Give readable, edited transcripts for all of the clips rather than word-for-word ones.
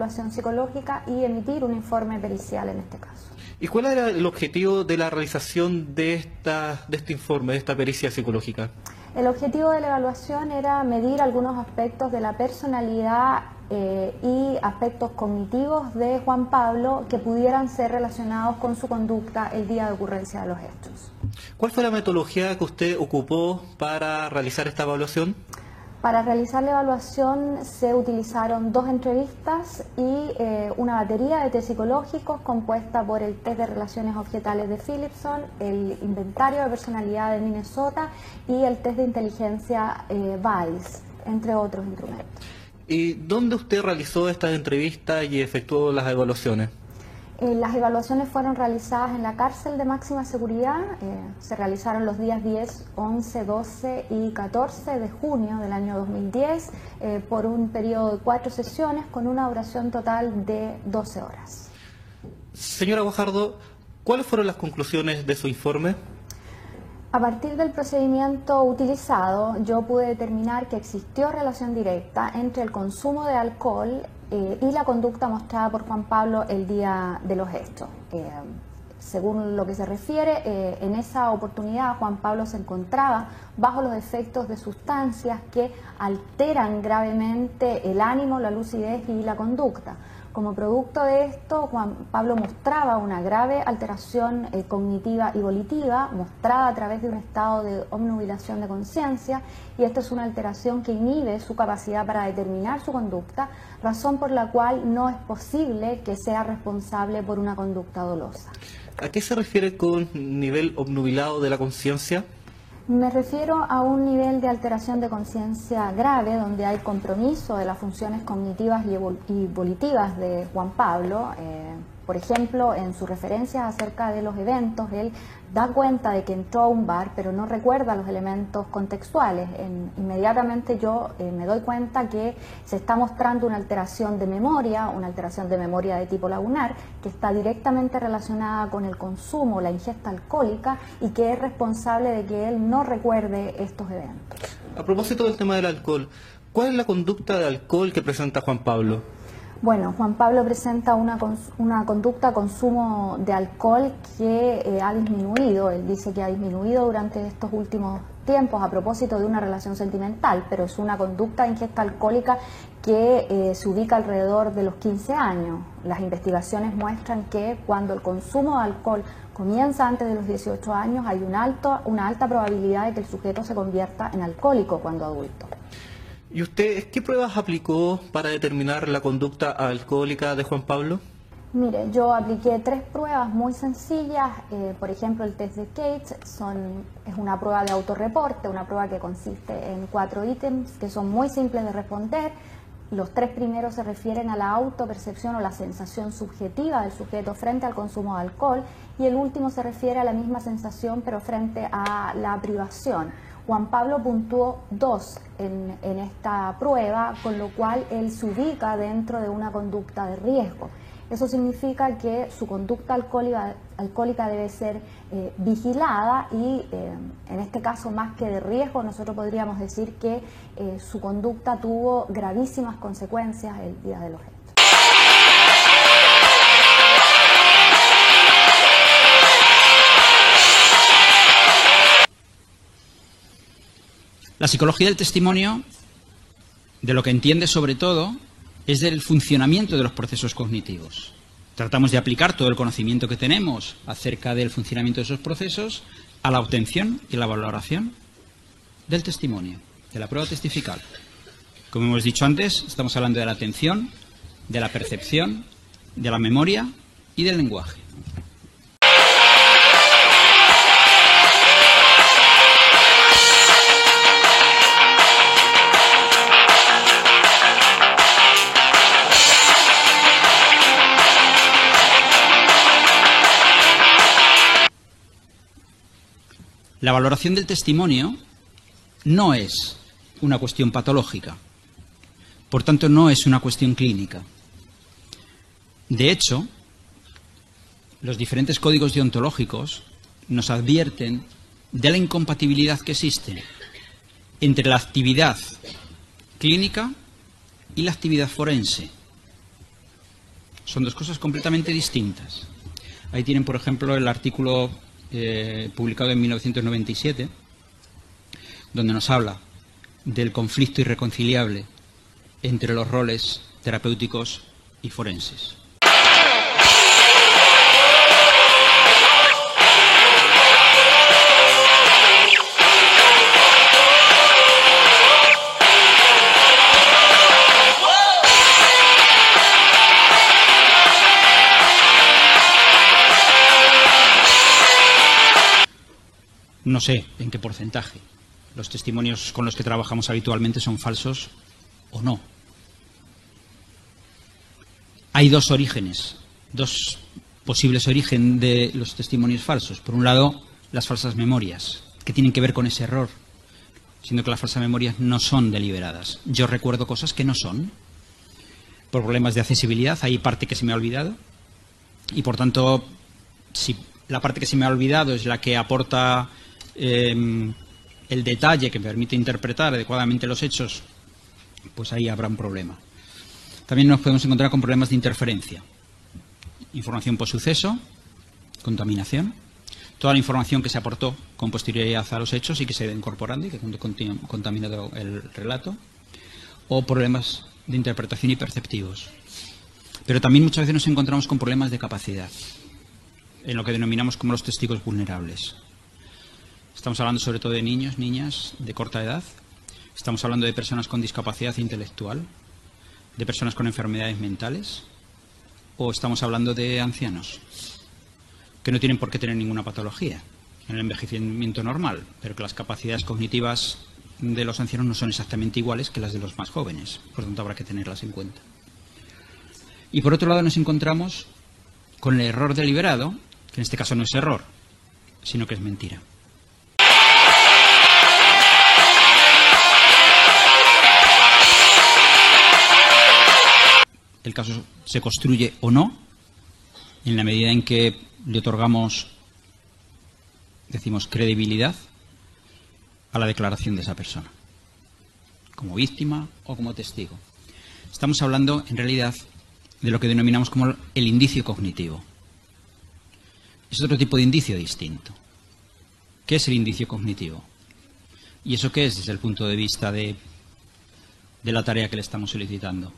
evaluación psicológica y emitir un informe pericial en este caso. ¿Y cuál era el objetivo de la realización de este informe, de esta pericia psicológica? El objetivo de la evaluación era medir algunos aspectos de la personalidad y aspectos cognitivos de Juan Pablo que pudieran ser relacionados con su conducta el día de ocurrencia de los hechos. ¿Cuál fue la metodología que usted ocupó para realizar esta evaluación? Para realizar la evaluación se utilizaron 2 entrevistas y una batería de test psicológicos compuesta por el test de relaciones objetales de Philipson, el inventario de personalidad de Minnesota y el test de inteligencia VICE, entre otros instrumentos. ¿Y dónde usted realizó estas entrevistas y efectuó las evaluaciones? Las evaluaciones fueron realizadas en la cárcel de máxima seguridad, se realizaron los días 10, 11, 12 y 14 de junio del año 2010 por un periodo de 4 sesiones con una duración total de 12 horas. Señora Guajardo, ¿cuáles fueron las conclusiones de su informe? A partir del procedimiento utilizado, yo pude determinar que existió relación directa entre el consumo de alcohol y la conducta mostrada por Juan Pablo el día de los hechos. Según lo que se refiere, en esa oportunidad Juan Pablo se encontraba bajo los efectos de sustancias que alteran gravemente el ánimo, la lucidez y la conducta. Como producto de esto, Juan Pablo mostraba una grave alteración cognitiva y volitiva, mostrada a través de un estado de obnubilación de conciencia, y esta es una alteración que inhibe su capacidad para determinar su conducta, razón por la cual no es posible que sea responsable por una conducta dolosa. ¿A qué se refiere con nivel obnubilado de la conciencia? Me refiero a un nivel de alteración de conciencia grave donde hay compromiso de las funciones cognitivas y volitivas de Juan Pablo. Por ejemplo, en sus referencias acerca de los eventos, él da cuenta de que entró a un bar, pero no recuerda los elementos contextuales. Inmediatamente yo me doy cuenta que se está mostrando una alteración de memoria de tipo lagunar, que está directamente relacionada con el consumo, la ingesta alcohólica, y que es responsable de que él no recuerde estos eventos. A propósito del tema del alcohol, ¿cuál es la conducta de alcohol que presenta Juan Pablo? Bueno, Juan Pablo presenta una conducta de consumo de alcohol que ha disminuido. Él dice que ha disminuido durante estos últimos tiempos a propósito de una relación sentimental, pero es una conducta de ingesta alcohólica que se ubica alrededor de los 15 años. Las investigaciones muestran que cuando el consumo de alcohol comienza antes de los 18 años, hay una alta probabilidad de que el sujeto se convierta en alcohólico cuando adulto. ¿Y usted qué pruebas aplicó para determinar la conducta alcohólica de Juan Pablo? Mire, yo apliqué 3 pruebas muy sencillas. Por ejemplo, el test de Cates es una prueba de autorreporte, una prueba que consiste en 4 ítems que son muy simples de responder. Los 3 primeros se refieren a la autopercepción o la sensación subjetiva del sujeto frente al consumo de alcohol, y el último se refiere a la misma sensación pero frente a la privación. Juan Pablo puntuó 2 en esta prueba, con lo cual él se ubica dentro de una conducta de riesgo. Eso significa que su conducta alcohólica debe ser vigilada y en este caso, más que de riesgo, nosotros podríamos decir que su conducta tuvo gravísimas consecuencias el día de los hechos. La psicología del testimonio, de lo que entiende sobre todo, es del funcionamiento de los procesos cognitivos. Tratamos de aplicar todo el conocimiento que tenemos acerca del funcionamiento de esos procesos a la obtención y la valoración del testimonio, de la prueba testifical. Como hemos dicho antes, estamos hablando de la atención, de la percepción, de la memoria y del lenguaje. La valoración del testimonio no es una cuestión patológica, por tanto no es una cuestión clínica. De hecho, los diferentes códigos deontológicos nos advierten de la incompatibilidad que existe entre la actividad clínica y la actividad forense. Son dos cosas completamente distintas. Ahí tienen, por ejemplo, el artículo publicado en 1997, donde nos habla del conflicto irreconciliable entre los roles terapéuticos y forenses. No sé en qué porcentaje los testimonios con los que trabajamos habitualmente son falsos o no. Hay dos orígenes, dos posibles orígenes de los testimonios falsos. Por un lado, las falsas memorias, que tienen que ver con ese error, siendo que las falsas memorias no son deliberadas. Yo recuerdo cosas que no son. Por problemas de accesibilidad hay parte que se me ha olvidado y, por tanto, si la parte que se me ha olvidado es la que aporta el detalle que permite interpretar adecuadamente los hechos, pues ahí habrá un problema. También nos podemos encontrar con problemas de interferencia. Información post-suceso, contaminación, toda la información que se aportó con posterioridad a los hechos y que se ha ido incorporando y que ha contaminado el relato, o problemas de interpretación y perceptivos. Pero también muchas veces nos encontramos con problemas de capacidad, en lo que denominamos como los testigos vulnerables. Estamos hablando sobre todo de niños, niñas de corta edad. Estamos hablando de personas con discapacidad intelectual, de personas con enfermedades mentales, o estamos hablando de ancianos que no tienen por qué tener ninguna patología en el envejecimiento normal, pero que las capacidades cognitivas de los ancianos no son exactamente iguales que las de los más jóvenes. Por lo tanto, habrá que tenerlas en cuenta. Y por otro lado nos encontramos con el error deliberado, que en este caso no es error, sino que es mentira. El caso se construye o no, en la medida en que le otorgamos, decimos, credibilidad a la declaración de esa persona, como víctima o como testigo. Estamos hablando, en realidad, de lo que denominamos como el indicio cognitivo. Es otro tipo de indicio distinto. ¿Qué es el indicio cognitivo? ¿Y eso qué es desde el punto de vista de la tarea que le estamos solicitando?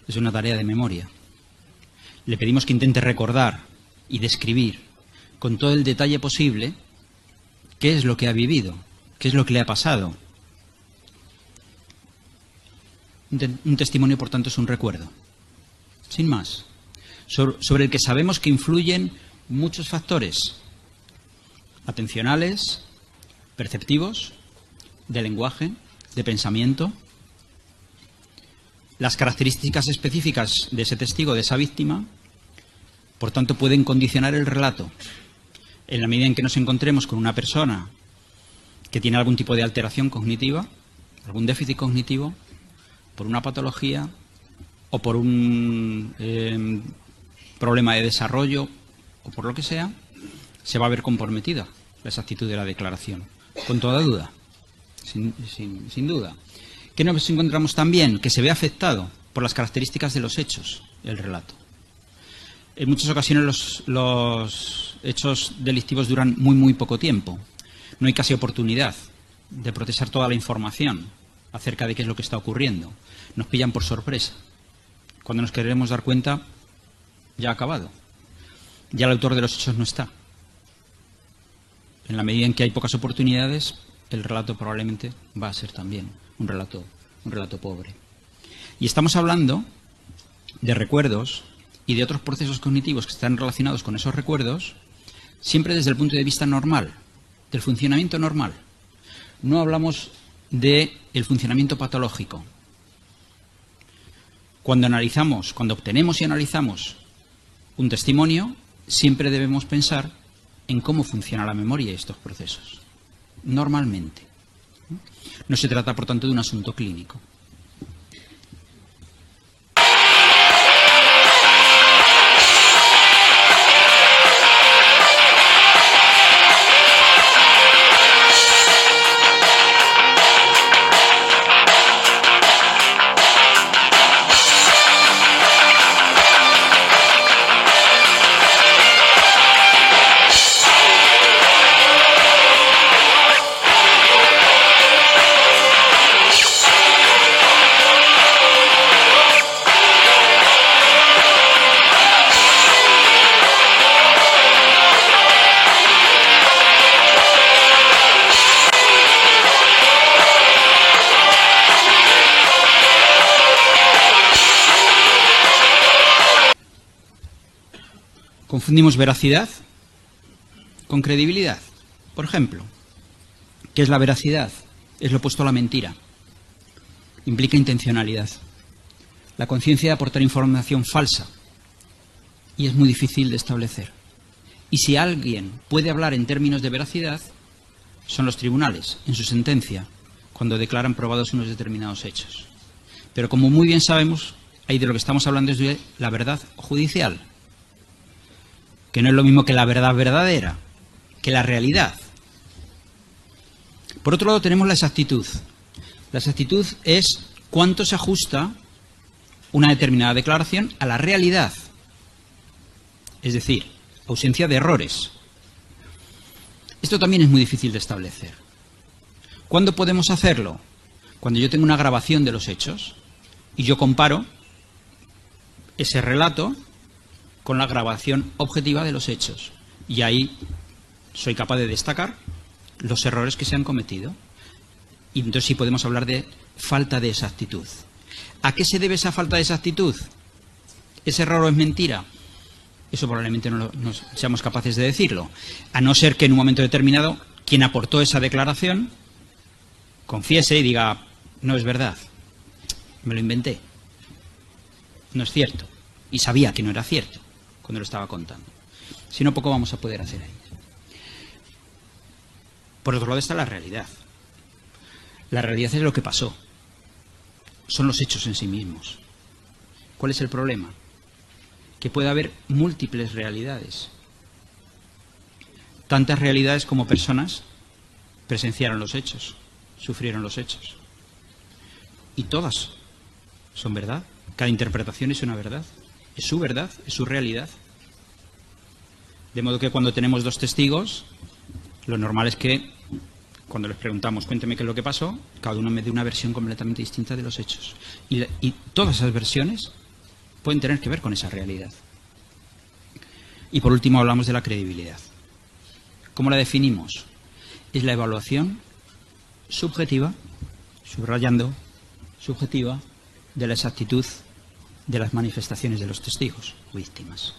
Es una tarea de memoria. Le pedimos que intente recordar y describir con todo el detalle posible qué es lo que ha vivido, qué es lo que le ha pasado. Un testimonio, por tanto, es un recuerdo, sin más, sobre el que sabemos que influyen muchos factores atencionales, perceptivos, de lenguaje, de pensamiento. Las características específicas de ese testigo, de esa víctima, por tanto, pueden condicionar el relato. En la medida en que nos encontremos con una persona que tiene algún tipo de alteración cognitiva, algún déficit cognitivo, por una patología o por un problema de desarrollo o por lo que sea, se va a ver comprometida la exactitud de la declaración, con toda duda, sin duda. ¿Qué nos encontramos también? Que se ve afectado por las características de los hechos, el relato. En muchas ocasiones los hechos delictivos duran muy poco tiempo. No hay casi oportunidad de procesar toda la información acerca de qué es lo que está ocurriendo. Nos pillan por sorpresa. Cuando nos queremos dar cuenta, ya ha acabado. Ya el autor de los hechos no está. En la medida en que hay pocas oportunidades, el relato probablemente va a ser también un relato pobre. Y estamos hablando de recuerdos y de otros procesos cognitivos que están relacionados con esos recuerdos, siempre desde el punto de vista normal, del funcionamiento normal. No hablamos del funcionamiento patológico. Cuando obtenemos y analizamos un testimonio, siempre debemos pensar en cómo funciona la memoria y estos procesos. Normalmente. No se trata, por tanto, de un asunto clínico. Confundimos veracidad con credibilidad. Por ejemplo, ¿qué es la veracidad? Es lo opuesto a la mentira. Implica intencionalidad. La conciencia de aportar información falsa. Y es muy difícil de establecer. Y si alguien puede hablar en términos de veracidad, son los tribunales, en su sentencia, cuando declaran probados unos determinados hechos. Pero como muy bien sabemos, ahí de lo que estamos hablando es de la verdad judicial, que no es lo mismo que la verdad verdadera, que la realidad. Por otro lado tenemos la exactitud. La exactitud es cuánto se ajusta una determinada declaración a la realidad. Es decir, ausencia de errores. Esto también es muy difícil de establecer. ¿Cuándo podemos hacerlo? Cuando yo tengo una grabación de los hechos y yo comparo ese relato con la grabación objetiva de los hechos. Y ahí soy capaz de destacar los errores que se han cometido. Y entonces sí podemos hablar de falta de exactitud. ¿A qué se debe esa falta de exactitud? ¿Es error o es mentira? Eso probablemente no seamos capaces de decirlo. A no ser que en un momento determinado quien aportó esa declaración confiese y diga, no es verdad, me lo inventé, no es cierto. Y sabía que no era cierto cuando lo estaba contando. Si no, poco vamos a poder hacer ahí. Por otro lado está la realidad. La realidad es lo que pasó. Son los hechos en sí mismos. ¿Cuál es el problema? Que puede haber múltiples realidades. Tantas realidades como personas presenciaron los hechos, sufrieron los hechos. Y todas son verdad. Cada interpretación es una verdad. Es su verdad, es su realidad. De modo que cuando tenemos dos testigos, lo normal es que cuando les preguntamos, cuénteme qué es lo que pasó, cada uno me dé una versión completamente distinta de los hechos. Y todas esas versiones pueden tener que ver con esa realidad. Y por último hablamos de la credibilidad. ¿Cómo la definimos? Es la evaluación subjetiva, subrayando, subjetiva, de la exactitud de las manifestaciones de los testigos o víctimas.